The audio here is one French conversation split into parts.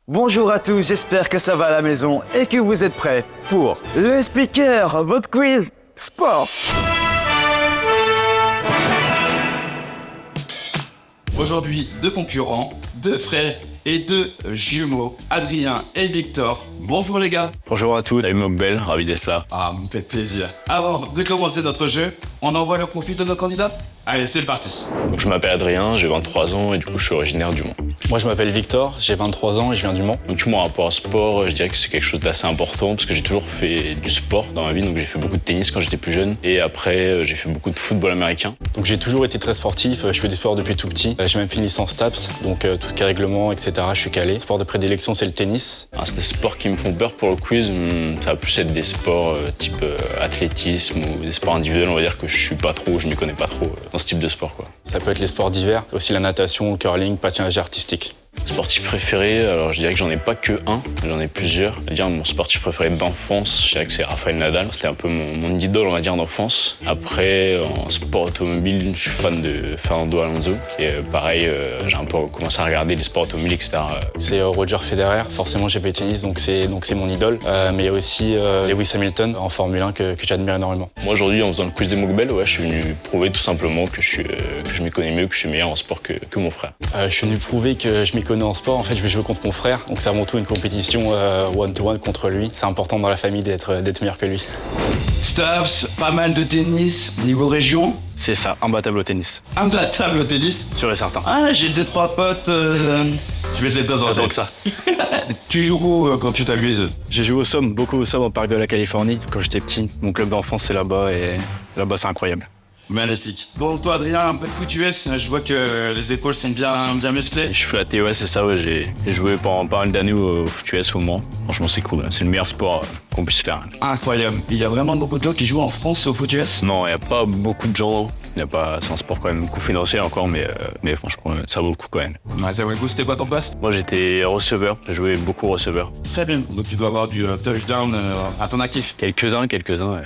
Bonjour à tous, j'espère que ça va à la maison et que vous êtes prêts pour le speaker, votre quiz sport. Aujourd'hui, deux concurrents, deux frères et deux jumeaux, Adrien et Victor. Bonjour les gars. Bonjour à tous, salut Mokbel, ravi d'être là. Ah, me fait plaisir. Avant de commencer notre jeu, on envoie le profil de nos candidats. Allez, c'est parti. Donc, je m'appelle Adrien, j'ai 23 ans et du coup je suis originaire du Mans. Moi je m'appelle Victor, j'ai 23 ans et je viens du Mans. Donc mon rapport au sport, je dirais que c'est quelque chose d'assez important parce que j'ai toujours fait du sport dans ma vie. Donc j'ai fait beaucoup de tennis quand j'étais plus jeune et après j'ai fait beaucoup de football américain. Donc j'ai toujours été très sportif, je fais du sport depuis tout petit. J'ai même fait une licence TAPS, donc tout ce qui est règlement, etc. je suis calé. Sport de prédilection c'est le tennis. C'est des sports qui me font peur pour le quiz, ça va plus être des sports type athlétisme ou des sports individuels, on va dire que je suis pas trop, je m'y connais pas trop dans ce type de sport quoi. Ça peut être les sports d'hiver, aussi la natation, le curling, patinage artistique. Sportif préféré, alors je dirais que j'en ai pas que un, j'en ai plusieurs. Je veux dire, mon sportif préféré d'enfance, je dirais que c'est Rafael Nadal. C'était un peu mon idole, on va dire, d'enfance. Après, en sport automobile, je suis fan de Fernando Alonso. Et pareil, j'ai un peu commencé à regarder les sports automobiles, etc. C'est Roger Federer, forcément j'ai fait tennis, donc c'est mon idole. Mais il y a aussi Lewis Hamilton en Formule 1 que j'admire énormément. Moi aujourd'hui, en faisant le quiz des Mokbel, ouais, je suis venu prouver tout simplement que je m'y connais mieux, que je suis meilleur en sport que mon frère. Je suis venu prouver que je m'y connais en sport. En fait, je vais jouer contre mon frère, donc c'est avant tout une compétition one-to-one contre lui. C'est important dans la famille d'être meilleur que lui. Stubbs, pas mal de tennis, niveau région. C'est ça, imbattable au tennis. Imbattable au tennis. Sûr et certain. Ah, j'ai 2-3 potes, je vais essayer de présenter. Tant que ça. Tu joues où quand tu t'amuses? J'ai joué au Somme, beaucoup au Somme, au parc de la Californie. Quand j'étais petit, mon club d'enfance c'est là-bas et là-bas c'est incroyable. Magnifique. Bon, toi Adrien, un peu de foot US, je vois que les épaules sont bien musclées. Je suis flatté, ouais, c'est ça, ouais, j'ai joué pendant pas mal d'années au foot US au Mans. Franchement, c'est cool, c'est le meilleur sport qu'on puisse faire. Incroyable. Il y a vraiment beaucoup de gens qui jouent en France au foot US? Non, il n'y a pas beaucoup de gens. C'est un sport quand même confidentiel encore, mais franchement, ça vaut le coup quand même. Ouais, ça vaut le coup. C'était quoi ton poste? Moi, j'étais receveur, j'ai joué beaucoup receveur. Très bien. Donc tu dois avoir du touchdown à ton actif. Quelques-uns, ouais.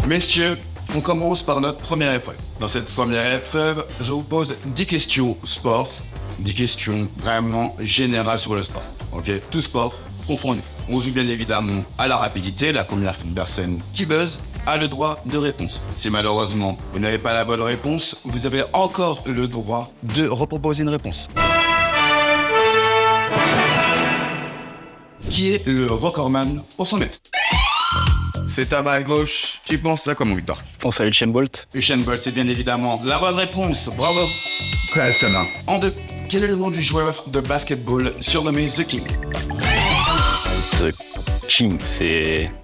Messieurs, on commence par notre première épreuve. Dans cette première épreuve, je vous pose 10 questions sport, 10 questions vraiment générales sur le sport. Ok, tout sport confondu. On joue bien évidemment à la rapidité. La première personne qui buzz a le droit de réponse. Si malheureusement vous n'avez pas la bonne réponse, vous avez encore le droit de reproposer une réponse. Qui est le recordman au 100 mètres? C'est à ma gauche. Tu penses à comment, Victor? Je pense à Usain Bolt. Usain Bolt, c'est bien évidemment la bonne réponse. Bravo. En deux, quel est le nom du joueur de basketball surnommé The King? The King,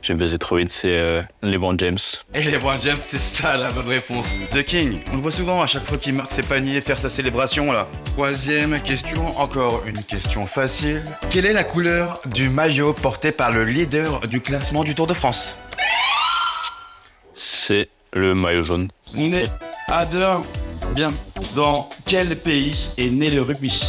j'ai buzzé trop vite, c'est LeBron James. Et LeBron James, c'est ça la bonne réponse. The King, on le voit souvent à chaque fois qu'il marque ses paniers, faire sa célébration là. Troisième question, encore une question facile. Quelle est la couleur du maillot porté par le leader du classement du Tour de France? C'est le maillot jaune. On est à deux. Bien. Dans quel pays est né le rugby?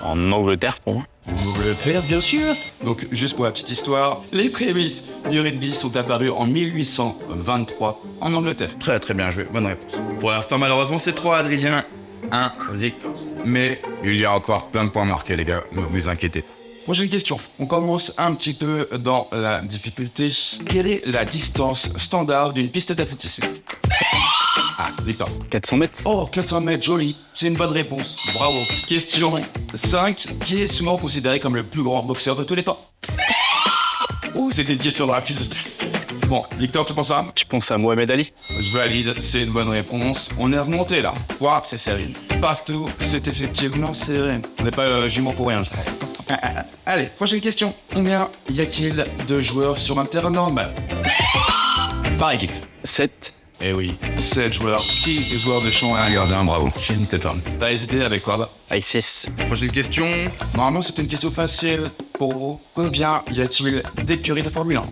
En Angleterre pour moi. Angleterre, bien sûr. Donc, juste pour la petite histoire, les prémices du rugby sont apparues en 1823 en Angleterre. Très très bien joué, bonne réponse. Pour l'instant, malheureusement, c'est 3 Adrien, 1 Victor. Mais il y a encore plein de points marqués, les gars, ne vous inquiétez pas. Prochaine question. On commence un petit peu dans la difficulté. Quelle est la distance standard d'une piste d'athlétisme? Ah, Victor. 400 mètres. Oh, 400 mètres, joli. C'est une bonne réponse. Bravo. Question 5. Qui est souvent considéré comme le plus grand boxeur de tous les temps? Oh, c'était une question rapide. Bon, Victor, tu penses à? Je pense à Mohamed Ali. Je valide, c'est une bonne réponse. On est remonté là. Waouh, c'est serré. Partout, c'est effectivement serré. On n'est pas jumeaux pour rien, je crois. Allez, prochaine question. Combien y a-t-il de joueurs sur un terrain normal? Par équipe. 7. Eh oui, 7 joueurs, 6 joueurs de champ et un gardien, bravo. J'ai une tête. T'as hésité avec quoi? Avec 6. Prochaine question. Normalement, c'est une question facile pour vous. Combien y a-t-il d'écuries de Formule 1?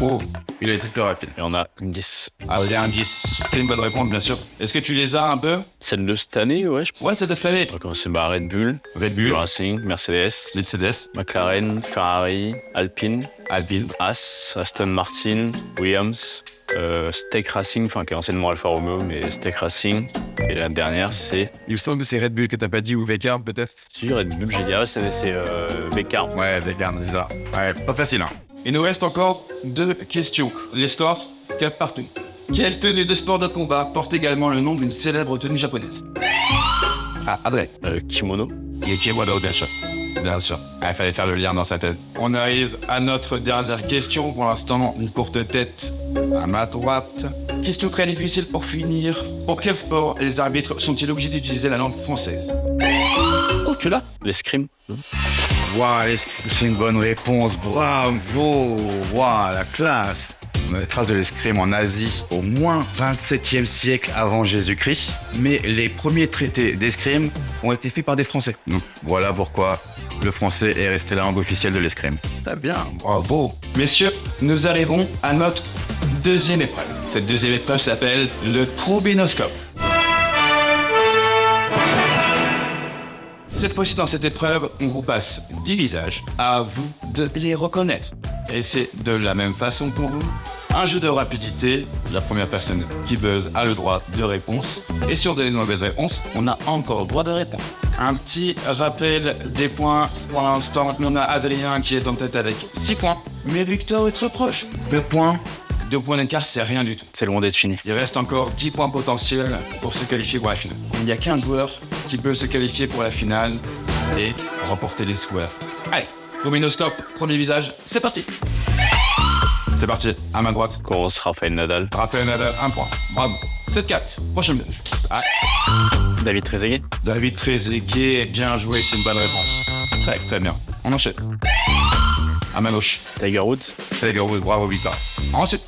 Oh, il a été plus rapide. Et on a 10. Ah, il y a un 10. C'est une bonne réponse, bien sûr. Est-ce que tu les as un peu? Celle de cette année, ouais. Ouais, c'est de cette année. On va commencer par Red Bull, Racing, Mercedes, Mercedes, McLaren, Ferrari, Alpine, Haas, Aston Martin, Williams, Steak Racing, enfin qui est anciennement Alfa Romeo, mais Steak Racing. Et la dernière, c'est... Il me semble que c'est Red Bull que t'as pas dit ou Vecar peut-être. Si Red Bull, j'ai dit, c'est Vecar. Ouais, Vecar, c'est ça. Ouais, pas facile, hein. Il nous reste encore 2 questions. L'histoire, cap partout. Quelle tenue de sport de combat porte également le nom d'une célèbre tenue japonaise? Ah, Adrien. Kimono. Kimono, bien sûr. Bien sûr. Il fallait faire le lien dans sa tête. On arrive à notre dernière question. Pour l'instant, une courte tête à ma droite. Question très difficile pour finir. Pour quel sport les arbitres sont-ils obligés d'utiliser la langue française? Oh, tu l'as? L'escrime. Waouh, c'est une bonne réponse. Bravo. Waouh, la classe. On a des traces de l'escrime en Asie au moins 27e siècle avant Jésus-Christ. Mais les premiers traités d'escrime ont été faits par des Français. Donc voilà pourquoi le français est resté la langue officielle de l'escrime. Très bien, bravo. Messieurs, nous arrivons à notre deuxième épreuve. Cette deuxième épreuve s'appelle le trombinoscope. Cette fois-ci, dans cette épreuve, on vous passe 10 visages. À vous de les reconnaître. Et c'est de la même façon pour vous. Un jeu de rapidité. La première personne qui buzz a le droit de réponse. Et si on donne une mauvaise réponse, on a encore le droit de répondre. Un petit rappel des points. Pour l'instant, on a Adrien qui est en tête avec 6 points. Mais Victor est très proche. 2 points. 2 points d'écart, c'est rien du tout. C'est loin d'être fini. Il reste encore 10 points potentiels pour se qualifier pour la finale. Il n'y a qu'un joueur qui peut se qualifier pour la finale et remporter les sous à la fin. Allez, trombinoscope, premier visage, c'est parti. C'est parti, à ma droite. Commence Rafael Nadal. Rafael Nadal, 1 point. Bravo. 7-4. Prochain visage. Ah. David Trezeguet. David Trezeguet, bien joué, c'est une bonne réponse. Très, très bien. On enchaîne. À ma gauche. Tiger Woods. Tiger Woods, bravo Victor. Ensuite.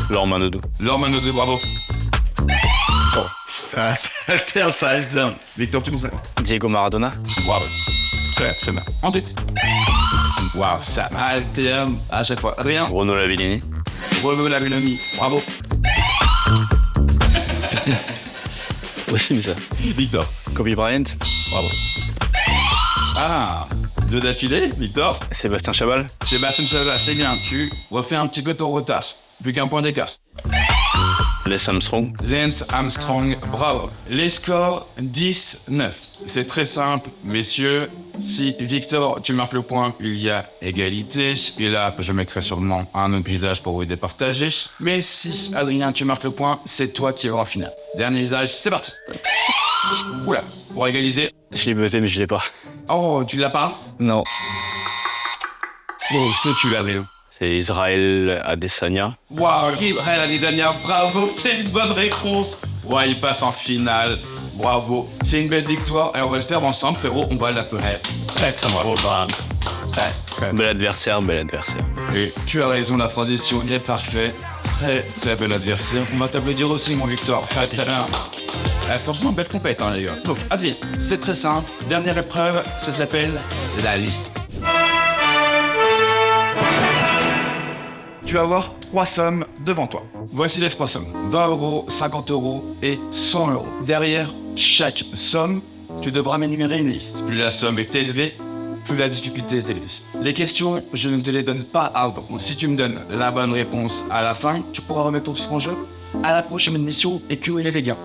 Laurent Manodou. Laurent Manodou, bravo. Oh. Ça alterne. Victor, tu penses à Diego Maradona. Bravo. Très bien. Ensuite. Waouh, ça alterne à chaque fois. Rien. Renaud Lavillenie. Renaud Lavillenie, bravo. Possible ça. Victor. Kobe Bryant. Bravo. Ah, 2 d'affilée, Victor. Sébastien Chabal. Sébastien Chabal, c'est bien. Tu refais un petit peu ton retard. Plus qu'un point d'écart. Lance Armstrong. Lance Armstrong, bravo. Les scores 10-9. C'est très simple, messieurs. Si Victor, tu marques le point, il y a égalité. Et là, je mettrai sûrement un autre visage pour vous départager. Mais si Adrien, tu marques le point, c'est toi qui vas en finale. Dernier visage, c'est parti. Oula, pour égaliser. Je l'ai buzzé mais je l'ai pas. Oh, tu l'as pas? Non. Oh, est-ce que tu l'as, Léo? C'est Israël Adesanya. Waouh, Israël Adesanya, bravo, c'est une bonne réponse. Ouais, il passe en finale. Bravo, c'est une belle victoire et on va le faire ensemble, frérot. On va l'appeler. Très bravo. Bel adversaire, bel adversaire. Et tu as raison, la transition est parfaite. Très bel adversaire. On va t'applaudir aussi, mon Victor. Très bien. Franchement, belle compète, hein, les gars. Donc, Adrien, c'est très simple. Dernière épreuve, ça s'appelle la liste. Tu vas avoir 3 sommes devant toi. Voici les 3 sommes. 20 euros, 50 euros et 100 euros. Derrière chaque somme, tu devras m'énumérer une liste. Plus la somme est élevée, plus la difficulté est élevée. Les questions, je ne te les donne pas avant. Si tu me donnes la bonne réponse à la fin, tu pourras remettre aussi en jeu à la prochaine émission et cumuler les gains.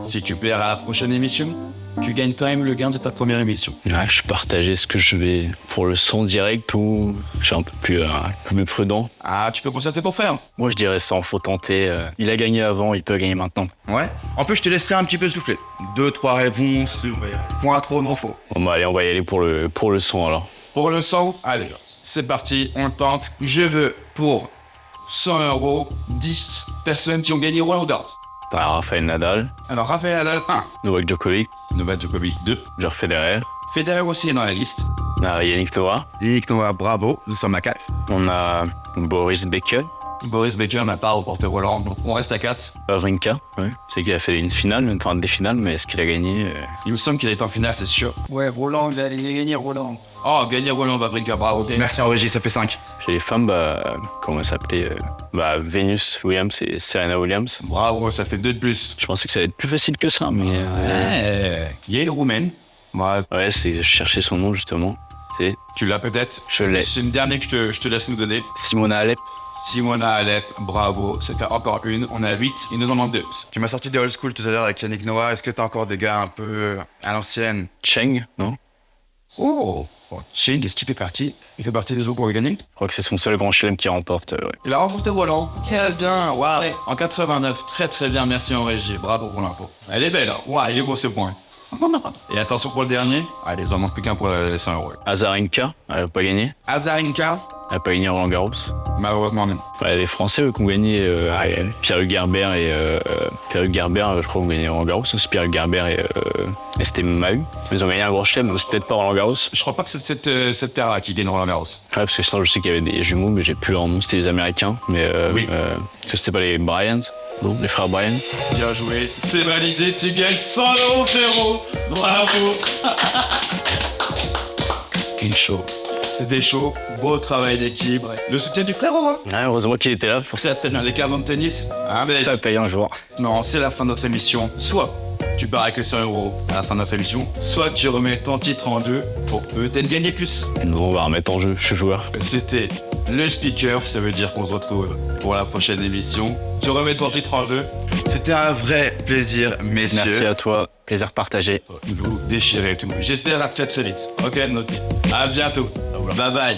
Si tu perds à la prochaine émission, tu gagnes quand même le gain de ta première émission. Ouais, je partageais, est-ce que je vais pour le son direct ou je suis un peu plus prudent? Ah, tu peux concerter pour faire. Moi je dirais ça, faut tenter. Il a gagné avant, il peut gagner maintenant. Ouais. En plus, je te laisserai un petit peu souffler. 2-3 réponses, point trop, non faux. Bon, bah, allez, on va y aller pour le son alors. Pour le 100, allez, c'est parti, on tente. Je veux pour 100 euros 10 personnes qui ont gagné Roland Garros. Rafael Nadal. Alors, Rafael Nadal, 1. Novak Djokovic. Novak Djokovic, 2. Roger Federer. Federer aussi est dans la liste. Yannick Noah. Yannick Noah, bravo, nous sommes à 4. On a Boris Becker. Boris Becker n'a pas remporté Roland, donc on reste à 4. Wawrinka, ouais. C'est qu'il a fait une finale, enfin des finales, mais est-ce qu'il a gagné Il me semble qu'il est en finale, c'est sûr. Ouais, Roland, il a gagné Roland. Oh, gagné Roland Wawrinka, bravo. Merci en régie, ça fait 5. Chez les femmes, comment elle s'appelait Venus Williams et Serena Williams. Bravo, ça fait 2 de plus. Je pensais que ça allait être plus facile que ça, mais... Il y a une Roumaine. Ouais, je cherchais son nom justement. Tu l'as peut-être? Je l'ai. C'est une dernière que je te laisse nous donner. Simona Alep. Simona Alep, bravo, ça fait encore une, on est à 8, il nous en manque 2. Tu m'as sorti des old school tout à l'heure avec Yannick Noah, est-ce que t'as encore des gars un peu à l'ancienne? Cheng, non? Oh, Cheng, est-ce qu'il fait partie? Il fait partie des eaux pour gagner? Je crois que c'est son seul grand chelem qui remporte. Ouais. Il a remporté Roland. Quel bien, waouh. En 89, très très bien, merci en régie, bravo pour l'info. Elle est belle, waouh, il est beau ce point. Et attention pour le dernier, allez, il en manque plus qu'un pour les 100 euros. Azarenka, elle a pas gagné. Azarenka, Elle a pas gagné Roland Garros. malheureusement non. Il y a des Français eux, qui ont gagné. Pierre-Hugues Gerbert et Pierre-Hugues Gerbert, je crois, ont gagné Roland Garros. Aussi Pierre-Hugues Gerbert et c'était Mahut. Ils ont gagné un grand chelem, mais c'est peut-être pas Roland Garros. Je crois pas que c'est cette terre-là qui gagne Roland Garros. Ouais, parce que sinon je sais qu'il y avait des jumeaux, mais j'ai plus leur nom. C'était les Américains, mais Oui. est-ce que c'était pas les Bryant? Non, les frères Bryant. Bien joué, c'est validé, tu gagnes 100 euros, frérot. Bravo. Quel show. C'était chaud, beau travail d'équipe. Le soutien du frérot, hein. Ouais, heureusement qu'il était là. C'est très bien, les cartes de tennis. Ah, mais Ça paye un jour. non, c'est la fin de notre émission. Soit tu pars avec les 100 euros à la fin de notre émission, soit tu remets ton titre en jeu pour peut-être gagner plus. Et nous, on va remettre en jeu, je suis joueur. C'était le speaker, ça veut dire qu'on se retrouve pour la prochaine émission. Tu remets ton titre en jeu. C'était un vrai plaisir, messieurs. Merci à toi, plaisir partagé. Vous déchirez tout. J'espère à très très vite. Ok, noté. À bientôt. Bye bye.